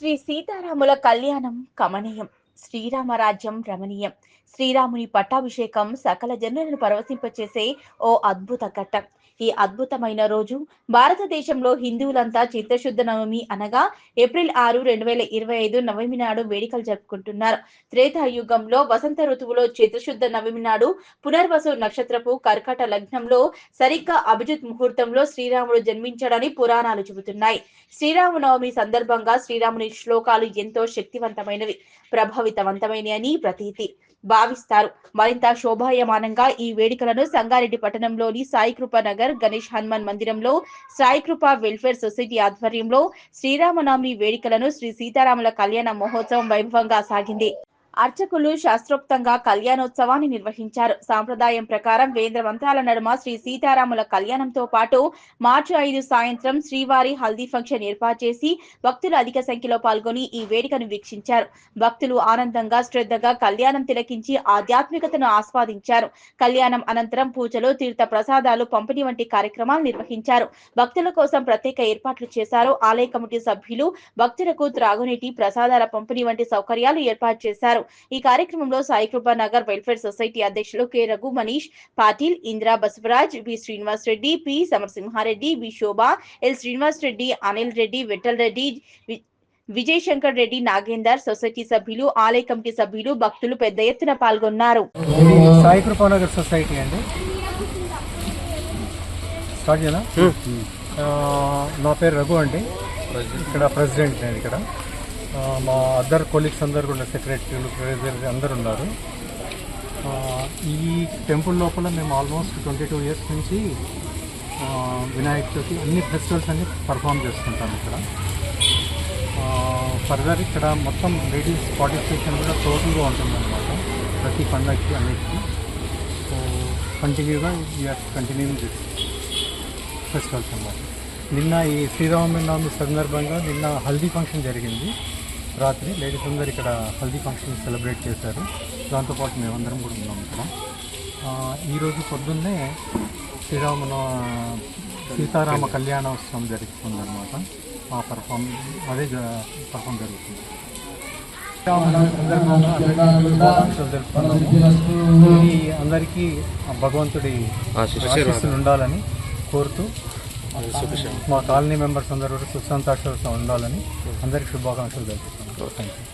శ్రీ సీతారాముల కళ్యాణం కమనీయం. శ్రీరామరాజ్యం రమణీయం. శ్రీరాముని పట్టాభిషేకం సకల జనులను పరవశింపచేసే ఓ అద్భుత ఘట్టం. ఈ అద్భుతమైన రోజు భారతదేశంలో హిందువులంతా చిత్తశుద్ధ నవమి అనగా ఏప్రిల్ 6, 2025 నవమి నాడు వేడుకలు జరుపుకుంటున్నారు. త్రేతాయుగంలో వసంత ఋతువులో చిత్తశుద్ధ నవమి నాడు పునర్వసు నక్షత్రపు కర్కట లగ్నంలో సరిగ్గా అభిజిత్ ముహూర్తంలో శ్రీరాముడు జన్మించాడని పురాణాలు చెబుతున్నాయి. శ్రీరామనవమి సందర్భంగా శ్రీరాముని శ్లోకాలు ఎంతో శక్తివంతమైనవి, ప్రభావితవంతమైనవి అని ప్రతీతి భావిస్తారు. మరింత శోభాయమానంగా ఈ వేడుకలను సంగారెడ్డి పట్టణంలోని సాయికృప నగర్ గణేష్ హనుమాన్ మందిరంలో సాయికృప వెల్ఫేర్ సొసైటీ ఆధ్వర్యంలో శ్రీరామనవమి వేడుకలను శ్రీ సీతారాముల కళ్యాణ మహోత్సవం వైభవంగా సాగింది. అర్చకులు శాస్త్రోక్తంగా కళ్యాణోత్సవాన్ని నిర్వహించారు. సాంప్రదాయం ప్రకారం వేద మంత్రాల నడుమ శ్రీ సీతారాముల కళ్యాణంతో పాటు మార్చి 5 సాయంత్రం శ్రీవారి హల్దీ ఫంక్షన్ ఏర్పాటు చేసి భక్తులు అధిక సంఖ్యలో పాల్గొని ఈ వేడుకను వీక్షించారు. భక్తులు ఆనందంగా శ్రద్ధగా కళ్యాణం తిలకించి ఆధ్యాత్మికతను ఆస్వాదించారు. కళ్యాణం అనంతరం పూజలు, తీర్థ ప్రసాదాలు పంపిణీ వంటి కార్యక్రమాలు నిర్వహించారు. భక్తుల కోసం ప్రత్యేక ఏర్పాట్లు చేశారు. ఆలయ కమిటీ సభ్యులు భక్తులకు త్రాగునీటి, ప్రసాదాల పంపిణీ వంటి సౌకర్యాలు ఏర్పాటు చేశారు. ఈ కార్యక్రమంలో సాయికృప నగర్ వెల్ఫేర్ సొసైటీ అధ్యక్షులు K Raghu Manish Patil, Indra Basavaraj, B Srinivas Reddy, P Samarasimha Reddy, B Shobha, L Srinivas Reddy, Anil Reddy, Vittal Reddy, Vijay Shankar Reddy, Nagender, society సభ్యులు, ఆలయ కమిటీ సభ్యులు, భక్తులు పెద్ద ఎత్తున పాల్గొన్నారు. సాయికృప నగర్ సొసైటీ అండి. నా పేరు రఘు అండి. ఇక్కడ ప్రెసిడెంట్ నేను. ఇక్కడ మా అదర్ కొలీగ్స్ అందరు కూడా సెక్రటరీలు, ట్రెజరీ అందరు ఉన్నారు. ఈ టెంపుల్ లోపల మేము ఆల్మోస్ట్ 22 ఇయర్స్ నుంచి వినాయక చవితి అన్ని ఫెస్టివల్స్ అన్ని పర్ఫామ్ చేస్తుంటాం ఇక్కడ. ఫర్దర్ ఇక్కడ మొత్తం లేడీస్ పార్టిసిపేషన్ కూడా టోటల్గా ఉంటుందన్నమాట ప్రతి పండగకి అన్నిటికీ. సో కంటిన్యూగా వీఆర్ కంటిన్యూయింగ్ దిస్ ఫెస్టివల్స్ అన్నమాట. నిన్న ఈ శ్రీరామనవమి సందర్భంగా నిన్న హల్దీ ఫంక్షన్ జరిగింది. రాత్రి లేడీస్ అందరు ఇక్కడ హల్దీ ఫంక్షన్ సెలబ్రేట్ చేశారు. దాంతోపాటు మేమందరం కూడా ఉన్నాం ఇక్కడ. ఈరోజు పొద్దున్నే సీతారామ కళ్యాణోత్సవం జరుగుతుందన్నమాట. ఆ పర్ఫామ్ జరుగుతుంది. అందరికీ భగవంతుడి ఆశీస్సులు ఉండాలని కోరుతూ మా కాలనీ మెంబర్స్ అందరూ సుఖ సంతోషాలతో ఉండాలని అందరికీ శుభాకాంక్షలు తెలుపుతున్నాను. Thank you.